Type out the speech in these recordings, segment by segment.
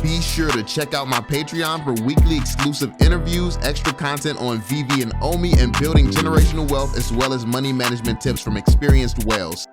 Be sure to check out my Patreon for weekly exclusive interviews, extra content on Veve and Ecomi, and building generational wealth, as well as money management tips from experienced whales.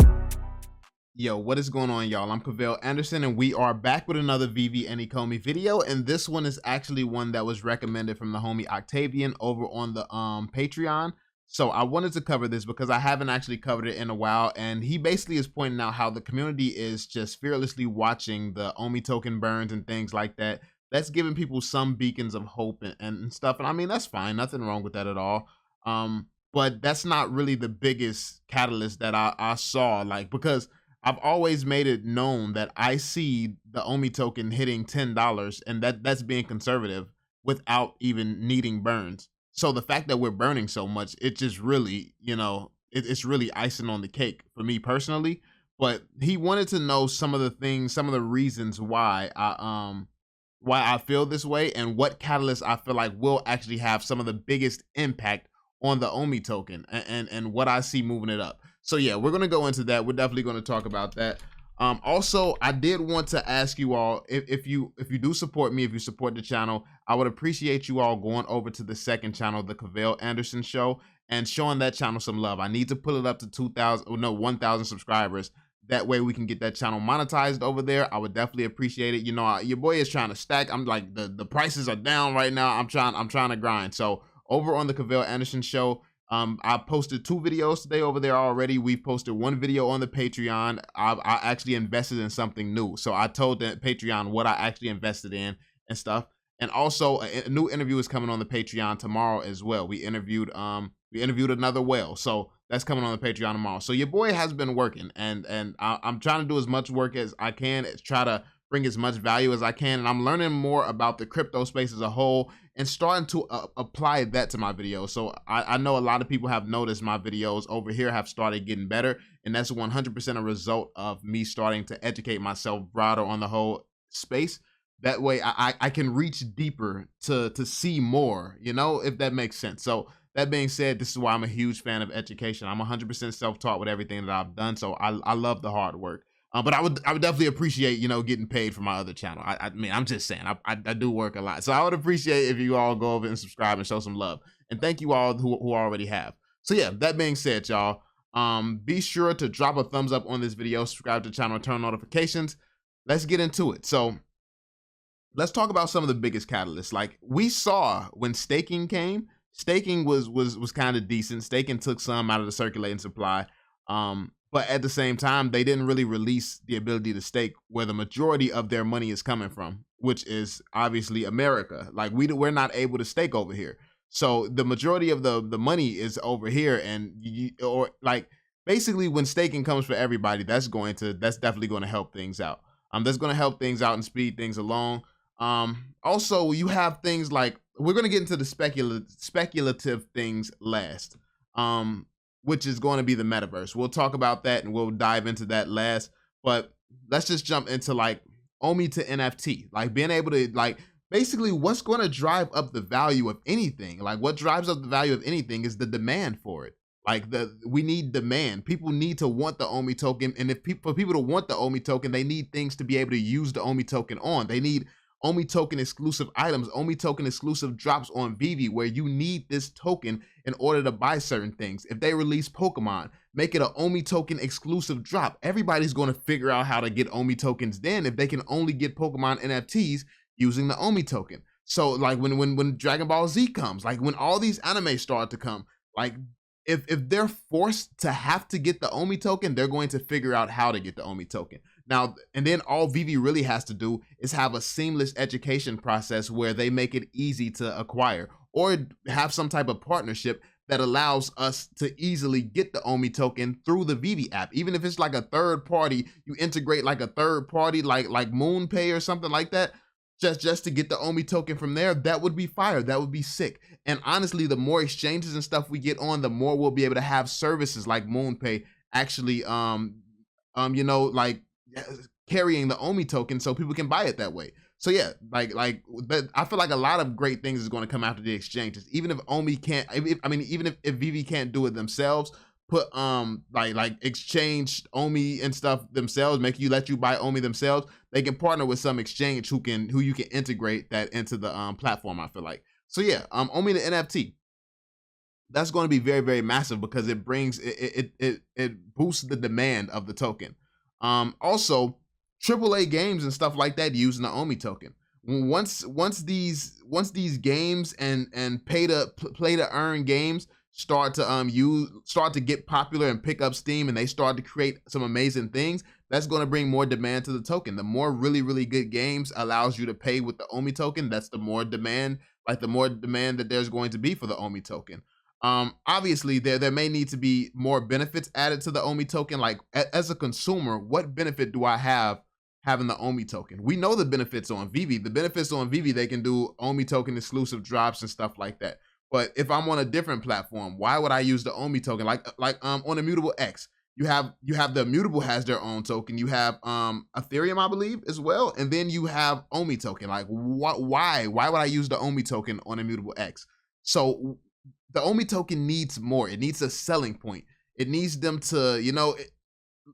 Yo, what is going on, y'all? I'm Cavell Anderson, and we are back with another Veve and Ecomi video, and this one is actually one that was recommended from the homie Octavian over on the Patreon. So I wanted to cover this because I haven't actually covered it in a while, and he basically is pointing out how the community is just fearlessly watching the Ecomi token burns and things like that. That's giving people some beacons of hope and stuff, and I mean, that's fine, nothing wrong with that at all. But that's not really the biggest catalyst that I saw, like, because I've always made it known that I see the Ecomi token hitting $10, and that's being conservative without even needing burns. So the fact that we're burning so much, it just really, you know, it's really icing on the cake for me personally. But he wanted to know some of the things, some of the reasons why I feel this way, and what catalysts I feel like will actually have some of the biggest impact on the Ecomi token, and what I see moving it up. So yeah, we're gonna go into that. We're definitely gonna talk about that. Also, I did want to ask you all, if you do support me, if you support the channel, I would appreciate you all going over to the second channel, the Cavell Anderson Show, and showing that channel some love. I need to pull it up to 1,000 subscribers. That way we can get that channel monetized over there. I would definitely appreciate it. You know, your boy is trying to stack. I'm like, the prices are down right now. I'm trying to grind. So over on the Cavell Anderson Show, I posted 2 videos today over there already. We posted 1 video on the Patreon. I actually invested in something new. So I told the Patreon what I actually invested in and stuff. And also a new interview is coming on the Patreon tomorrow as well. We interviewed another whale. So that's coming on the Patreon tomorrow. So your boy has been working, and I'm trying to do as much work as I can, try to bring as much value as I can, and I'm learning more about the crypto space as a whole and starting to apply that to my videos. So I know a lot of people have noticed my videos over here have started getting better, and that's 100% a result of me starting to educate myself broader on the whole space. That way I can reach deeper to see more, you know, if that makes sense. So that being said, this is why I'm a huge fan of education. I'm 100% self-taught with everything that I've done, so I love the hard work. But I would definitely appreciate, you know, getting paid for my other channel. I mean, I'm just saying, I do work a lot. So I would appreciate if you all go over and subscribe and show some love. And thank you all who already have. So yeah, that being said, y'all, be sure to drop a thumbs up on this video, subscribe to the channel, and turn on notifications. Let's get into it. So let's talk about some of the biggest catalysts. Like we saw when staking came, staking was kind of decent. Staking took some out of the circulating supply. But at the same time, they didn't really release the ability to stake where the majority of their money is coming from, which is obviously America. Like we're not able to stake over here. So the majority of the money is over here, and or like basically when staking comes for everybody, that's definitely going to help things out. That's going to help things out and speed things along. Also, you have things like, we're going to get into the speculative things last. Which is going to be the metaverse. We'll talk about that and we'll dive into that last, but let's just jump into like Ecomi to NFT, like being able to, like, basically what's going to drive up the value of anything. Like what drives up the value of anything is the demand for it. Like we need demand. People need to want the Ecomi token. And for people to want the Ecomi token, they need things to be able to use the Ecomi token on. They need Ecomi token exclusive items, Ecomi token exclusive drops on Veve, where you need this token in order to buy certain things. If they release Pokemon, make it an Ecomi token exclusive drop. Everybody's going to figure out how to get Ecomi tokens then if they can only get Pokemon NFTs using the Ecomi token. So like when Dragon Ball Z comes, like when all these anime start to come, like if they're forced to have to get the Ecomi token, they're going to figure out how to get the Ecomi token. Now, and then all Veve really has to do is have a seamless education process where they make it easy to acquire, or have some type of partnership that allows us to easily get the Ecomi token through the Veve app. Even if it's like a third party, you integrate like a third party, like MoonPay or something like that, just to get the Ecomi token from there. That would be fire. That would be sick. And honestly, the more exchanges and stuff we get on, the more we'll be able to have services like MoonPay actually, you know, like carrying the Ecomi token so people can buy it that way. So yeah, like I feel like a lot of great things is going to come after the exchanges. Even if Ecomi can't, even if Veve can't do it themselves, put like exchange Omi and stuff themselves, let you buy Omi themselves, they can partner with some exchange who you can integrate that into the platform, I feel like. So yeah, Omi the NFT, that's going to be very, very massive because it brings it boosts the demand of the token. Also, AAA games and stuff like that using the Omi token. Once these games and play to earn games start to get popular and pick up steam, and they start to create some amazing things, that's going to bring more demand to the token. The more really, really good games allows you to pay with the Omi token, that's the more demand, that there's going to be for the Omi token. Obviously there may need to be more benefits added to the Omi token. Like as a consumer, what benefit do I have having the Omi token? We know the benefits on Veve. The benefits on Veve, they can do Omi token exclusive drops and stuff like that. But if I'm on a different platform, why would I use the Omi token? Like on Immutable X, you have the Immutable has their own token. You have Ethereum, I believe, as well, and then you have Omi token. Like why would I use the Omi token on Immutable X? So the Omi token needs more. It needs a selling point. It needs them to,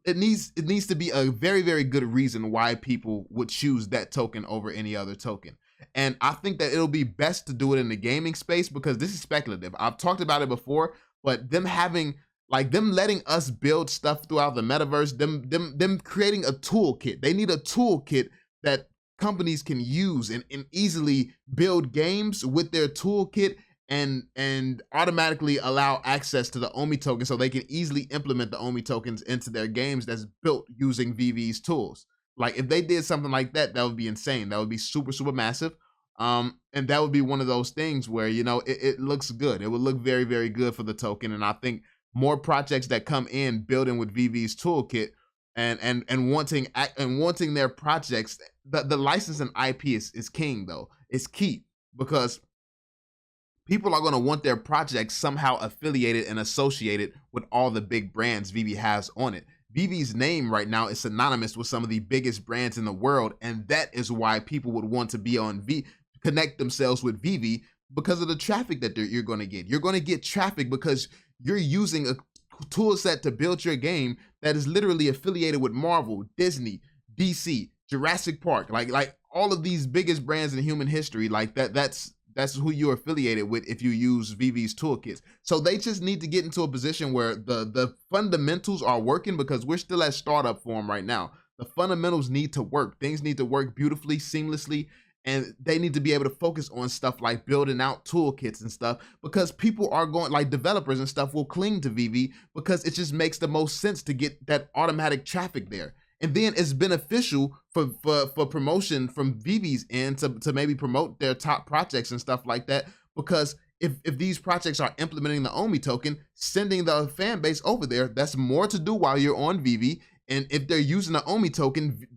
it needs to be a very, very good reason why people would choose that token over any other token. And I think that it'll be best to do it in the gaming space because this is speculative. I've talked about it before, but them letting us build stuff throughout the metaverse, them creating a toolkit. They need a toolkit that companies can use and easily build games with their toolkit and automatically allow access to the Omi token so they can easily implement the Omi tokens into their games that's built using Veve's tools. Like if they did something like that, that would be insane. That would be super, super massive. And that would be one of those things where, it looks good. It would look very, very good for the token. And I think more projects that come in building with Veve's toolkit and wanting their projects, the license and IP is king though. It's key because people are going to want their projects somehow affiliated and associated with all the big brands Veve has on it. Veve's name right now is synonymous with some of the biggest brands in the world, and that is why people would want to be on connect themselves with Veve because of the traffic that you're going to get. You're going to get traffic because you're using a tool set to build your game that is literally affiliated with Marvel, Disney, DC, Jurassic Park, like all of these biggest brands in human history. Like that's who you're affiliated with if you use Veve's toolkits. So they just need to get into a position where the fundamentals are working because we're still at startup form right now. The fundamentals need to work. Things need to work beautifully, seamlessly, and they need to be able to focus on stuff like building out toolkits and stuff because people are going, like developers and stuff will cling to Veve because it just makes the most sense to get that automatic traffic there. And then it's beneficial for promotion from Veve's end to maybe promote their top projects and stuff like that. Because if these projects are implementing the Omi token, sending the fan base over there, that's more to do while you're on Veve. And if they're using the Omi token,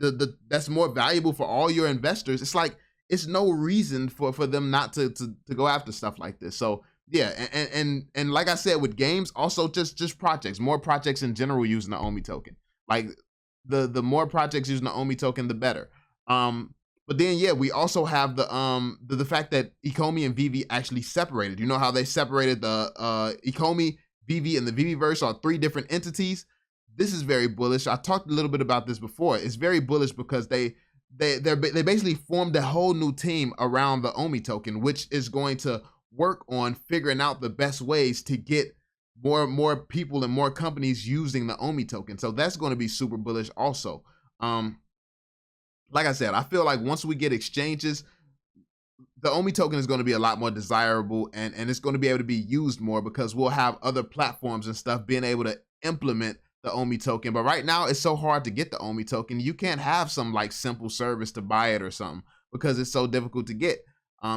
that's more valuable for all your investors. It's like, it's no reason for them not to go after stuff like this. So yeah, and like I said, with games, also just projects, more projects in general using the Omi token. Like the more projects using the Omi token, the better. But then yeah, we also have the fact that Ecomi and Veve actually separated. You know how they separated the Ecomi, Veve, and the Veveverse are 3 different entities. This is very bullish. I talked a little bit about this before. It's very bullish because they basically formed a whole new team around the Omi token, which is going to work on figuring out the best ways to get more people and more companies using the Omi token. So that's going to be super bullish also. Like I said, I feel like once we get exchanges, the Omi token is going to be a lot more desirable and it's going to be able to be used more because we'll have other platforms and stuff being able to implement the Omi token. But right now it's so hard to get the Omi token. You can't have some like simple service to buy it or something because it's so difficult to get.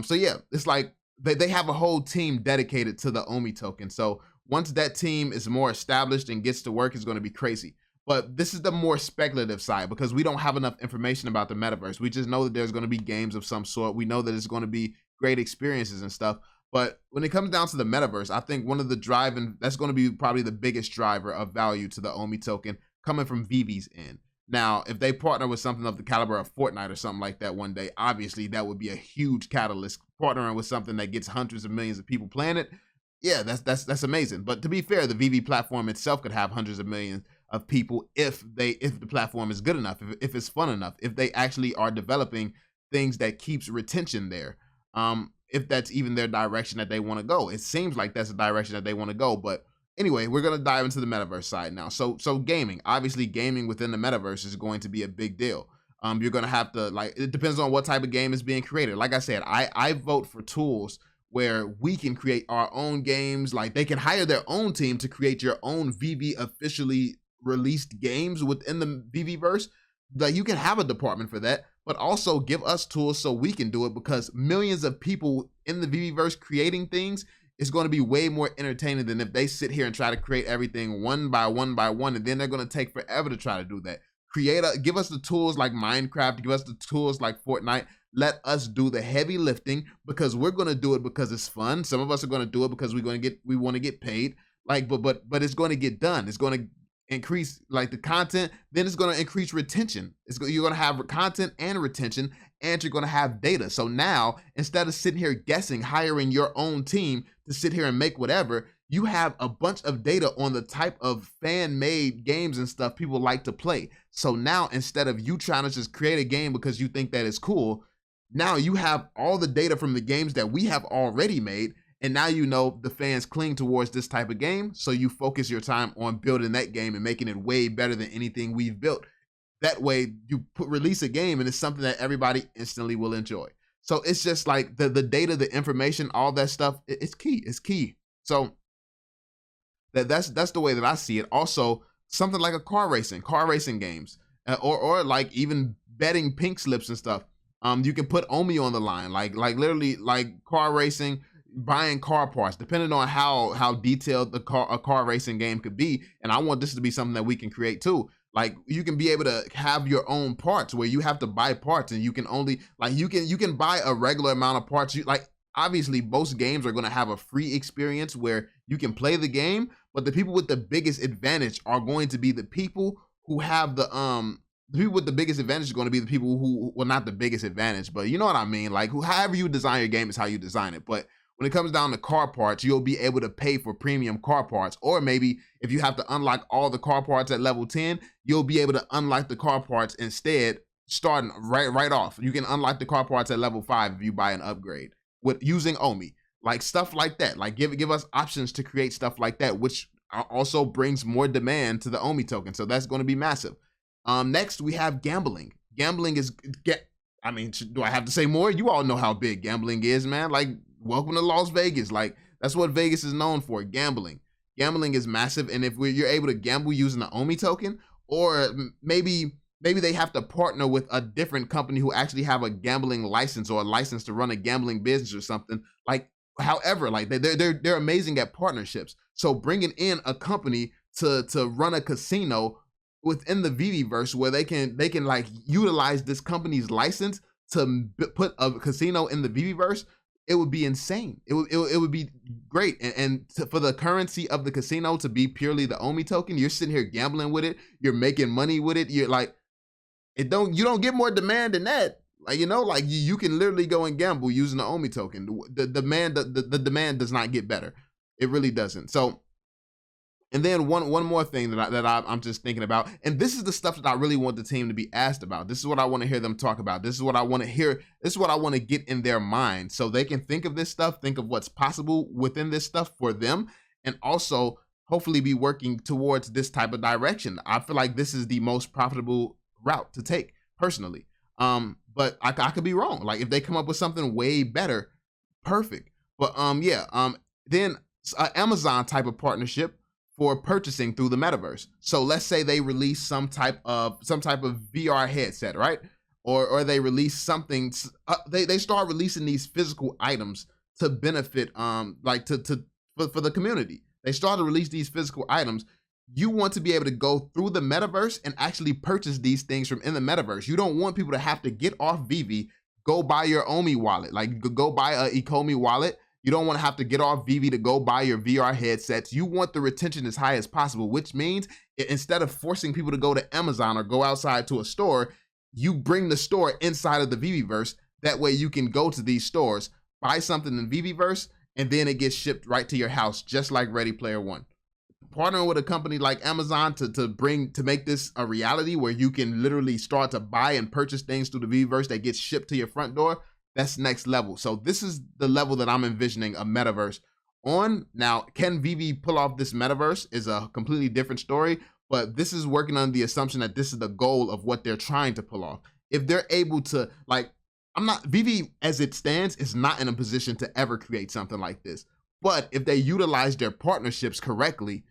So yeah, it's like they have a whole team dedicated to the Omi token. So once that team is more established and gets to work, it's going to be crazy. But this is the more speculative side because we don't have enough information about the metaverse. We just know that there's going to be games of some sort. We know that it's going to be great experiences and stuff. But when it comes down to the metaverse, I think one of the that's going to be probably the biggest driver of value to the Omi token coming from Veve's end. Now, if they partner with something of the caliber of Fortnite or something like that one day, obviously that would be a huge catalyst. Partnering with something that gets hundreds of millions of people playing it, Yeah, that's amazing. But to be fair, the VV platform itself could have hundreds of millions of people if the platform is good enough, if it's fun enough, if they actually are developing things that keeps retention there. If that's even their direction that they want to go. It seems like that's the direction that they want to go. But anyway, we're gonna dive into the metaverse side now. So gaming, obviously gaming within the metaverse is going to be a big deal. You're gonna have to, like, it depends on what type of game is being created. Like I said, I vote for tools where we can create our own games. Like, they can hire their own team to create your own VV officially released games within the VVverse. Like, you can have a department for that, but also give us tools so we can do it, because millions of people in the VVverse creating things is going to be way more entertaining than if they sit here and try to create everything one by one by one, and then they're going to take forever to try to do that. Give us the tools like Minecraft, give us the tools like Fortnite. Let us do the heavy lifting, because we're going to do it because it's fun. Some of us are going to do it because we want to get paid. Like, but it's going to get done. It's going to increase, like, the content. Then it's going to increase retention. You're going to have content and retention, and you're going to have data. So now, instead of sitting here guessing, hiring your own team to sit here and make whatever, you have a bunch of data on the type of fan-made games and stuff people like to play. So now, instead of you trying to just create a game because you think that it's cool, now you have all the data from the games that we have already made, and now you know the fans cling towards this type of game, so you focus your time on building that game and making it way better than anything we've built. That way, you release a game, and it's something that everybody instantly will enjoy. So it's just like the data, the information, all that stuff, it's key. It's key. So that's the way that I see it. Also, something like a car racing games, or like even betting pink slips and stuff. You can put Omi on the line, like literally, like car racing, buying car parts, depending on how detailed a car racing game could be. And I want this to be something that we can create too. Like, you can be able to have your own parts where you have to buy parts, and you can only, like, you can buy a regular amount of parts. Obviously most games are going to have a free experience where you can play the game, but the people with the biggest advantage are going to be the people who have the people with the biggest advantage is going to be the people who, well, not the biggest advantage, but you know what I mean? Like, however you design your game is how you design it. But when it comes down to car parts, you'll be able to pay for premium car parts. Or maybe if you have to unlock all the car parts at level 10, you'll be able to unlock the car parts instead, starting right off. You can unlock the car parts at level 5 if you buy an upgrade with using Omi. Like, stuff like that. Like, give us options to create stuff like that, which also brings more demand to the Omi token. So that's going to be massive. Next, we have gambling. Gambling is, I mean, do I have to say more? You all know how big gambling is, man. Like, welcome to Las Vegas. Like, that's what Vegas is known for, gambling. Gambling is massive, and if you're able to gamble using the Omi token, or maybe they have to partner with a different company who actually have a gambling license, or a license to run a gambling business or something. Like, however, like, they're amazing at partnerships. So bringing in a company to run a casino within the VVverse, where they can like utilize this company's license to put a casino in the VVverse, it would be insane. It would be great. And for the currency of the casino to be purely the Omi token, you're sitting here gambling with it, you're making money with it. You're like, you don't get more demand than that. Like, you know, like you can literally go and gamble using the Omi token. The demand does not get better. It really doesn't. So, and then one more thing that I'm just thinking about, and this is the stuff that I really want the team to be asked about. This is what I want to hear them talk about. This is what I want to hear. This is what I want to get in their mind, so they can think of this stuff, think of what's possible within this stuff for them, and also hopefully be working towards this type of direction. I feel like this is the most profitable route to take, personally. But I could be wrong. Like, if they come up with something way better, perfect. But then Amazon type of partnership for purchasing through the metaverse. So let's say they release some type of VR headset, right? Or they release something. They start releasing these physical items to benefit for the community. They start to release these physical items. You want to be able to go through the metaverse and actually purchase these things from in the metaverse. You don't want people to have to get off Veve, go buy your Omi wallet, like go buy a Ecomi wallet. You don't want to have to get off Veve to go buy your VR headsets. You want the retention as high as possible, which means instead of forcing people to go to Amazon or go outside to a store, you bring the store inside of the VVverse. That way you can go to these stores, buy something in VVverse, and then it gets shipped right to your house, just like Ready Player One. Partnering with a company like Amazon to make this a reality where you can literally start to buy and purchase things through the Veveverse that gets shipped to your front door, that's next level. So this is the level that I'm envisioning a metaverse on. Now, can Veve pull off this metaverse is a completely different story, but this is working on the assumption that this is the goal of what they're trying to pull off. If they're able to, like, Veve as it stands is not in a position to ever create something like this. But if they utilize their partnerships correctly,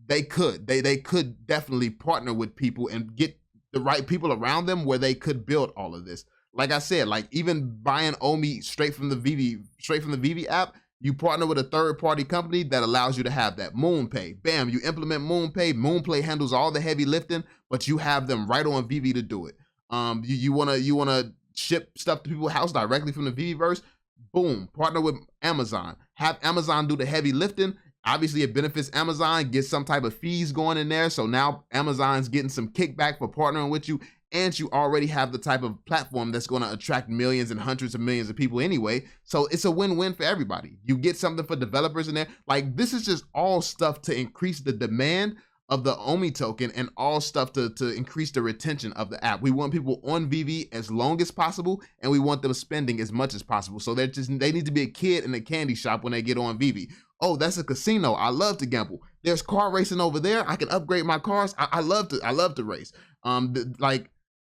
they could definitely partner with people and get the right people around them where they could build all of this. Like I said, like even buying Omi straight from the Veve app, you partner with a third-party company that allows you to have that. MoonPay, bam, you implement MoonPay. MoonPay handles all the heavy lifting, but you have them right on Veve to do it. You wanna ship stuff to people's house directly from the Veveverse, boom, partner with Amazon. Have Amazon do the heavy lifting. Obviously, it benefits Amazon, get some type of fees going in there. So now Amazon's getting some kickback for partnering with you, and you already have the type of platform that's going to attract millions and hundreds of millions of people anyway. So it's a win-win for everybody. You get something for developers in there. Like, this is just all stuff to increase the demand of the Omi token and all stuff to increase the retention of the app. We want people on Veve as long as possible, and we want them spending as much as possible. So they need to be a kid in a candy shop when they get on Veve. Oh, that's a casino. I love to gamble. There's car racing over there. I can upgrade my cars. I love to race.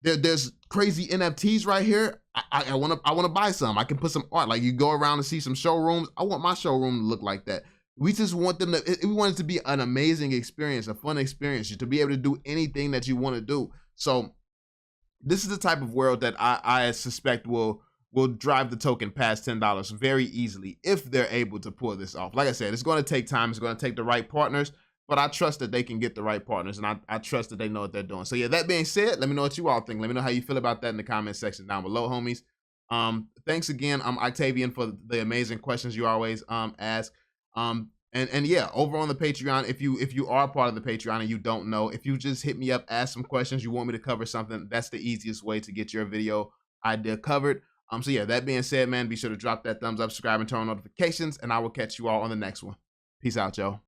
There's crazy NFTs right here. I wanna buy some. I can put some art. Like, you go around and see some showrooms. I want my showroom to look like that. We just want them to, we want it to be an amazing experience, a fun experience, to be able to do anything that you want to do. So this is the type of world that I suspect will drive the token past $10 very easily if they're able to pull this off. Like I said, it's going to take time. It's going to take the right partners, but I trust that they can get the right partners, and I trust that they know what they're doing. So yeah, that being said, let me know what you all think. Let me know how you feel about that in the comment section down below, homies. Thanks again, Octavian, for the amazing questions you always ask. And yeah, over on the Patreon, if you are part of the Patreon and you don't know, if you just hit me up, ask some questions, you want me to cover something, that's the easiest way to get your video idea covered. So yeah, that being said, man, be sure to drop that thumbs up, subscribe, and turn on notifications, and I will catch you all on the next one. Peace out, y'all.